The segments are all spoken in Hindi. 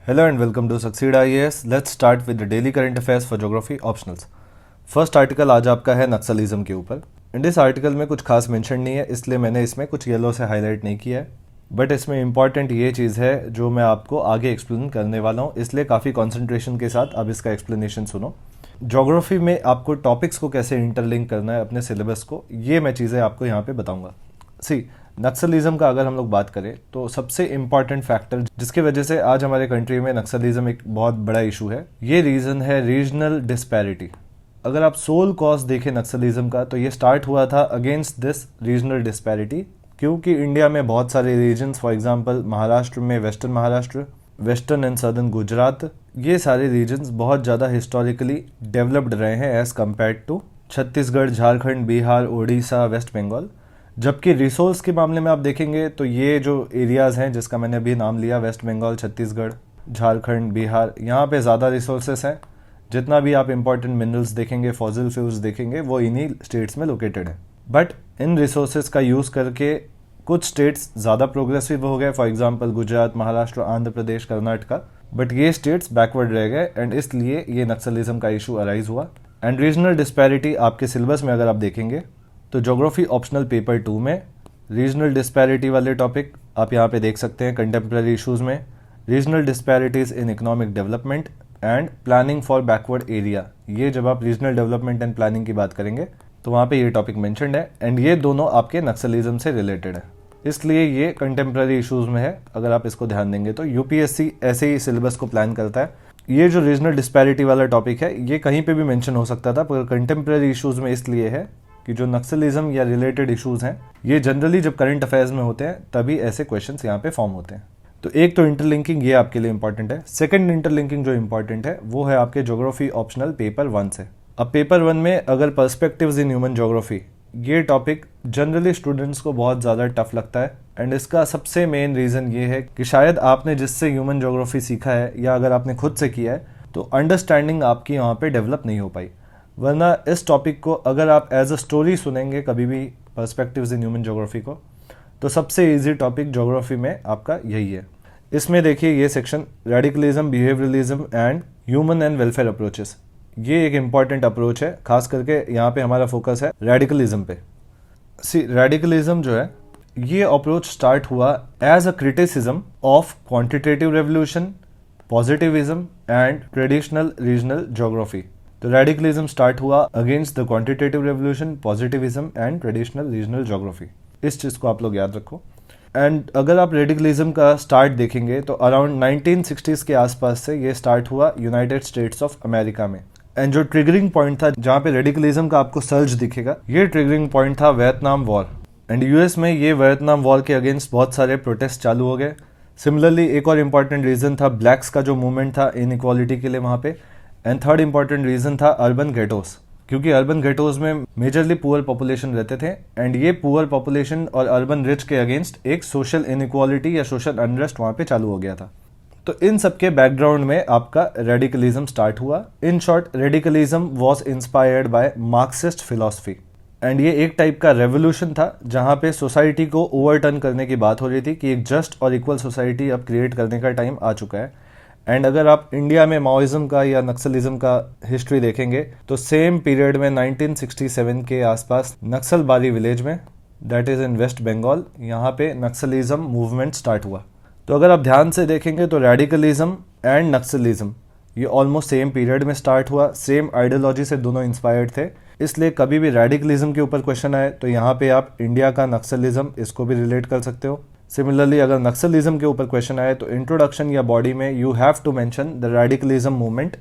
Hello and welcome to Succeed IAS. Let's start with the daily current affairs for geography optionals. First article आज आपका है नक्सलिज्म के ऊपर। इन इस आर्टिकल में कुछ खास मेंशन नहीं है, इसलिए मैंने इसमें कुछ येलो से हाईलाइट नहीं किया है, बट इसमें इंपॉर्टेंट ये चीज़ है जो मैं आपको आगे एक्सप्लेन करने वाला हूँ, इसलिए काफ़ी कॉन्सेंट्रेशन के साथ अब इसका एक्सप्लेनेशन सुनो। ज्योग्राफी में आपको टॉपिक्स को कैसे इंटरलिंक करना है अपने सिलेबस को, ये मैं चीज़ें आपको यहाँ पे बताऊँगा। सी नक्सलिज्म का अगर हम लोग बात करें तो सबसे इम्पॉर्टेंट फैक्टर जिसकी वजह से आज हमारे कंट्री में नक्सलिज्म एक बहुत बड़ा इशू है, ये रीज़न है रीजनल डिस्पैरिटी। अगर आप सोल कॉज देखें नक्सलिज्म का तो ये स्टार्ट हुआ था अगेंस्ट दिस रीजनल डिस्पैरिटी, क्योंकि इंडिया में बहुत सारे रीजन्स, फॉर एग्जांपल महाराष्ट्र में western Maharashtra, western and southern Gujarat, ये सारे रीजन्स बहुत ज़्यादा हिस्टोरिकली डेवलप्ड रहे हैं as compare to Chhattisgarh, Jharkhand, Bihar, Orissa, West Bengal. जबकि रिसोर्स के मामले में आप देखेंगे तो ये जो एरियाज़ हैं जिसका मैंने अभी नाम लिया, वेस्ट बंगाल, छत्तीसगढ़, झारखंड, बिहार, यहाँ पे ज़्यादा रिसोर्सेस हैं। जितना भी आप इंपॉर्टेंट मिनरल्स देखेंगे, फॉसिल फ्यूल्स देखेंगे, वो इन्हीं स्टेट्स में लोकेटेड है। बट इन रिसोर्सेज का यूज़ करके कुछ स्टेट्स ज़्यादा प्रोग्रेसिव हो गए, for example Gujarat, Maharashtra, Andhra Pradesh, Karnataka, but ये स्टेट्स बैकवर्ड रह गए एंड इसलिए ये नक्सलिज्म का इशू अराइज हुआ। एंड रीजनल डिस्पैरिटी आपके सिलेबस में अगर आप देखेंगे तो ज्योग्राफी ऑप्शनल पेपर 2 में रीजनल डिस्पैरिटी वाले टॉपिक आप यहाँ पे देख सकते हैं। कंटेम्प्रेरी इश्यूज़ में regional disparities in economic development and planning for backward area, ये जब आप रीजनल डेवलपमेंट एंड प्लानिंग की बात करेंगे तो वहाँ पे ये टॉपिक मेंशन्ड है एंड ये दोनों आपके नक्सलिज्म से रिलेटेड है, इसलिए ये कंटेम्प्रेरी इश्यूज़ में है। अगर आप इसको ध्यान देंगे तो यूपीएससी ऐसे ही सिलेबस को प्लान करता है। ये जो रीजनल डिस्पैरिटी वाला टॉपिक है ये कहीं पे भी मेंशन हो सकता था, पर कंटेम्प्रेरी इश्यूज़ में इसलिए है कि जो नक्सलिज्म या रिलेटेड इश्यूज़ हैं ये जनरली जब करंट अफेयर्स में होते हैं तभी ऐसे क्वेश्चंस यहाँ पे फॉर्म होते हैं। तो एक तो इंटरलिंकिंग ये आपके लिए इंपॉर्टेंट है। सेकंड इंटरलिंकिंग जो इंपॉर्टेंट है वो है आपके ज्योग्राफी ऑप्शनल पेपर 1 से। अब पेपर 1 में अगर पर्सपेक्टिव्स इन ह्यूमन ज्योग्राफी, ये टॉपिक जनरली स्टूडेंट्स को बहुत ज़्यादा टफ लगता है एंड इसका सबसे मेन रीज़न ये है कि शायद आपने जिससे ह्यूमन ज्योग्राफी सीखा है या अगर आपने खुद से किया है तो अंडरस्टैंडिंग आपकी वहाँ पे डेवलप नहीं हो पाई। वरना इस टॉपिक को अगर आप एज अ स्टोरी सुनेंगे कभी भी पर्सपेक्टिव्स इन ह्यूमन ज्योग्राफी को, तो सबसे इजी टॉपिक ज्योग्राफी में आपका यही है। इसमें देखिए ये section radicalism, behaviourism and human and welfare approaches, ये एक इम्पॉर्टेंट अप्रोच है। खास करके यहाँ पे हमारा फोकस है रेडिकलिज्म पे। सी रेडिकलिज्म जो है ये अप्रोच स्टार्ट हुआ as a criticism of quantitative revolution, positivism and traditional regional geography. तो रेडिकलिज्म स्टार्ट हुआ against the quantitative revolution, positivism and traditional regional geography. इस चीज़ को आप लोग याद रखो। एंड अगर आप रेडिकलिज्म का स्टार्ट देखेंगे तो अराउंड 1960s के आसपास से ये स्टार्ट हुआ यूनाइटेड स्टेट्स ऑफ अमेरिका में। एंड जो ट्रिगरिंग पॉइंट था जहाँ पे रेडिकलिज्म का आपको सर्ज दिखेगा, ये ट्रिगरिंग पॉइंट था वियतनाम वॉर। एंड यूएस में ये वियतनाम वॉर के अगेंस्ट बहुत सारे प्रोटेस्ट चालू हो गए। सिमिलरली एक और इम्पॉर्टेंट रीज़न था ब्लैक्स का जो मूवमेंट था इन इक्वालिटी के लिए वहाँ पे। एंड थर्ड इंपॉर्टेंट रीज़न था अर्बन गेटोस, क्योंकि अर्बन गेटोस में मेजरली पुअर पॉपुलेशन रहते थे एंड ये पुअर पॉपुलेशन और अर्बन रिच के अगेंस्ट एक सोशल इनइक्वालिटी या सोशल अनरेस्ट वहाँ पे चालू हो गया था। तो इन सब के बैकग्राउंड में आपका रेडिकलिज्म स्टार्ट हुआ। In short radicalism was inspired by Marxist philosophy and ये एक टाइप का रेवोल्यूशन था जहाँ पे सोसाइटी को ओवरटर्न करने की बात हो रही थी कि एक जस्ट और इक्वल सोसाइटी अब क्रिएट करने का टाइम आ चुका है। एंड अगर आप इंडिया में माओइज्म का या नक्सलिज्म का हिस्ट्री देखेंगे तो सेम पीरियड में 1967 के आसपास नक्सलबारी विलेज में, that is in West Bengal, यहाँ पे नक्सलिज्म मूवमेंट स्टार्ट हुआ। तो अगर आप ध्यान से देखेंगे तो रेडिकलिज्म एंड नक्सलिज्म ये ऑलमोस्ट सेम पीरियड में स्टार्ट हुआ, सेम आइडियोलॉजी से दोनों इंस्पायर्ड थे। इसलिए कभी भी रेडिकलिज्म के ऊपर क्वेश्चन आए तो यहाँ पे आप इंडिया का नक्सलिज्म इसको भी रिलेट कर सकते हो। सिमिलरली अगर नक्सलिज्म के ऊपर क्वेश्चन आए तो इंट्रोडक्शन या बॉडी में you have to mention the radicalism movement.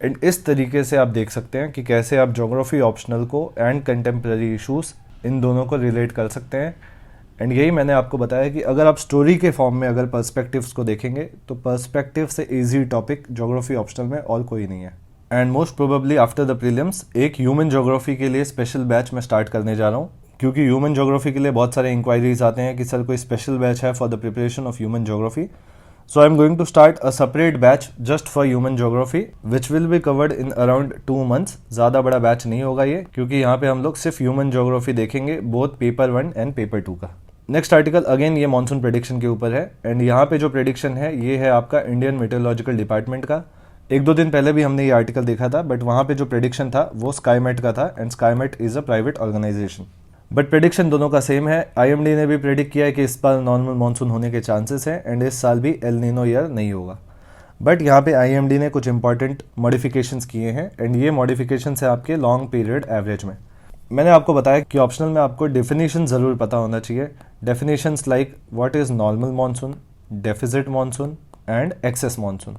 And इस तरीके से आप देख सकते हैं कि कैसे आप ज्योग्राफी ऑप्शनल को एंड कंटेम्प्रेरी इशूज़ इन दोनों को रिलेट कर सकते हैं। एंड यही मैंने आपको बताया कि अगर आप स्टोरी के फॉर्म में अगर पर्सपेक्टिव्स को देखेंगे तो पर्सपेक्टिव से ईजी टॉपिक ज्योग्राफी ऑप्शनल में और कोई नहीं है। And most probably after the prelims एक ह्यूमन ज्योग्राफी के लिए स्पेशल बैच मैं स्टार्ट करने जा रहा हूँ, क्योंकि ह्यूमन ज्योग्राफी के लिए बहुत सारे इंक्वायरीज आते हैं कि सर कोई स्पेशल बैच है for the preparation of human geography. So I am going to start a separate batch just for human geography which will be covered in around 2 months। ज़्यादा बड़ा बैच नहीं होगा ये, क्योंकि यहाँ पे हम लोग सिर्फ ह्यूमन ज्योग्राफी देखेंगे, बोथ पेपर 1 एंड पेपर 2 का। नेक्स्ट आर्टिकल अगेन ये मॉनसून प्रेडिक्शन के ऊपर है एंड यहाँ पे जो प्रेडिक्शन है ये है आपका इंडियन मेटेरोलॉजिकल डिपार्टमेंट का। एक दो दिन पहले भी हमने ये आर्टिकल देखा था, बट वहाँ पे जो प्रेडिक्शन था वो स्काईमेट का था and Skymet is a private organisation. But prediction दोनों का सेम है। आईएमडी ने भी प्रेडिक्ट किया है कि इस बार नॉर्मल मानसून होने के चांसेस हैं एंड इस साल भी एल नीनो ईयर नहीं होगा। बट यहाँ पे आईएमडी ने कुछ इंपॉर्टेंट मॉडिफिकेशंस किए हैं एंड ये मॉडिफिकेशंस है आपके लॉन्ग पीरियड एवरेज में। मैंने आपको बताया कि ऑप्शनल में आपको डेफिनेशन ज़रूर पता होना चाहिए। Definitions like what is normal monsoon, deficit monsoon and excess monsoon,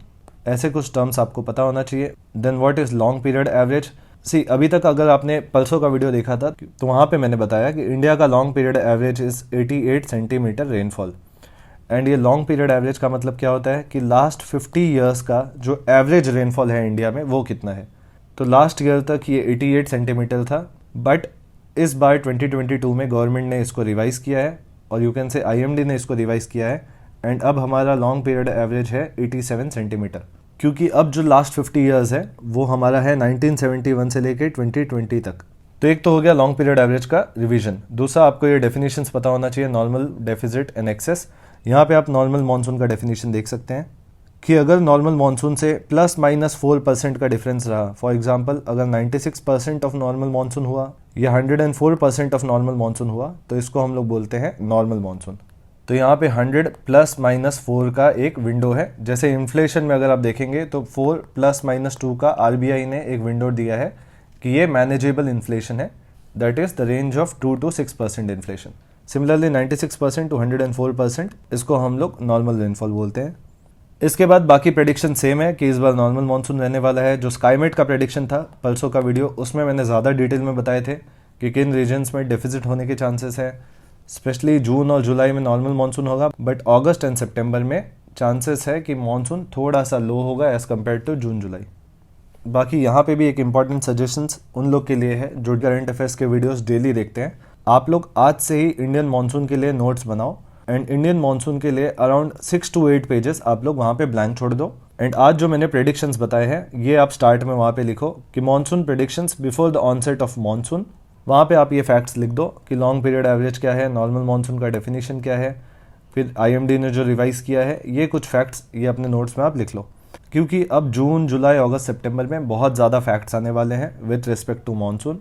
ऐसे कुछ टर्म्स आपको पता होना चाहिए। Then what is long period average. See अभी तक अगर आपने परसों का वीडियो देखा था तो वहाँ पे मैंने बताया कि इंडिया का long period average is 88 centimetre rainfall. And ये लॉन्ग पीरियड एवरेज का मतलब क्या होता है कि लास्ट 50 ईयर्स का जो एवरेज रेनफॉल है इंडिया में वो कितना है। तो लास्ट ईयर तक ये 88 सेंटीमीटर था, बट इस बार 2022 में गवर्नमेंट ने इसको रिवाइज़ किया है और यू कैन से आईएमडी ने इसको रिवाइज़ किया है एंड अब हमारा लॉन्ग पीरियड एवरेज है 87 सेंटीमीटर। क्योंकि अब जो लास्ट 50 ईयर्स है वो हमारा है 1971 से लेके 2020 तक। तो एक तो हो गया लॉन्ग पीरियड एवरेज का रिवीजन। दूसरा आपको ये डेफिनेशंस पता होना चाहिए, नॉर्मल, डेफिसिट एंड एक्सेस। यहाँ पे आप नॉर्मल मानसून का डेफिनेशन देख सकते हैं कि अगर नॉर्मल मानसून से ±4% का डिफरेंस रहा, फॉर एग्जांपल अगर 96% ऑफ नॉर्मल मानसून हुआ या 104% ऑफ नॉर्मल मानसून हुआ तो इसको हम लोग बोलते हैं नॉर्मल मानसून। तो यहाँ पे 100 ±4 का एक विंडो है। जैसे इन्फ्लेशन में अगर आप देखेंगे तो 4 ±2 का आरबीआई ने एक विंडो दिया है कि ये मैनेजेबल इन्फ्लेशन है, that is the range of 2 to 6% inflation. Similarly 96% to 104% इसको हम लोग नॉर्मल रेनफॉल बोलते हैं। इसके बाद बाकी प्रेडिक्शन सेम है कि इस बार नॉर्मल मानसून रहने वाला है। जो स्काईमेट का प्रेडिक्शन था परसों का वीडियो, उसमें मैंने ज़्यादा डिटेल में बताए थे कि किन रीजन्स में डेफिसिट होने के चांसेस हैं। स्पेशली जून और जुलाई में नॉर्मल मानसून होगा, बट अगस्त एंड सितंबर में चांसेस है कि मानसून थोड़ा सा लो होगा एज़ कम्पेयर टू जून जुलाई। बाकी यहाँ पे भी एक इम्पॉर्टेंट सजेशंस उन लोग के लिए है जो करंट अफेयर्स के वीडियोस डेली देखते हैं। आप लोग आज से ही इंडियन मानसून के लिए नोट्स बनाओ एंड इंडियन मानसून के लिए अराउंड 6 to 8 पेजेस आप लोग वहाँ पे ब्लैंक छोड़ दो। एंड आज जो मैंने प्रेडिक्शंस बताए हैं ये आप स्टार्ट में वहाँ पे लिखो कि monsoon predictions before the onset of monsoon. वहाँ पे आप ये फैक्ट्स लिख दो कि लॉन्ग पीरियड एवरेज क्या है, नॉर्मल मानसून का डेफिनेशन क्या है, फिर आईएमडी ने जो रिवाइज़ किया है, ये कुछ फैक्ट्स ये अपने नोट्स में आप लिख लो। क्योंकि अब जून, जुलाई, अगस्त, सितंबर में बहुत ज़्यादा फैक्ट्स आने वाले हैं विथ रिस्पेक्ट टू मानसून।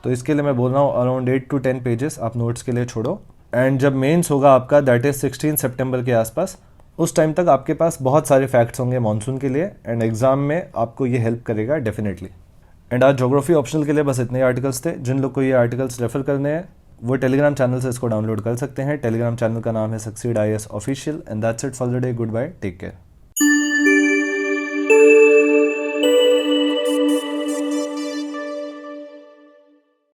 तो इसके लिए मैं बोल रहा हूँ अराउंड 8 to 10 पेजेस आप नोट्स के लिए छोड़ो। एंड जब मेंस होगा आपका, दैट इज़ 16 सितंबर के आसपास, उस टाइम तक आपके पास बहुत सारे फैक्ट्स होंगे मानसून के लिए एंड एग्जाम में आपको ये हेल्प करेगा डेफिनेटली। एंड आज ज्योग्राफी ऑप्शनल के लिए बस इतने आर्टिकल्स थे। जिन लोग को ये आर्टिकल्स रेफर करने हैं वो टेलीग्राम चैनल से इसको डाउनलोड कर सकते हैं। टेलीग्राम चैनल का नाम है succeed IAS official. And that's it for the day. Good bye, take care.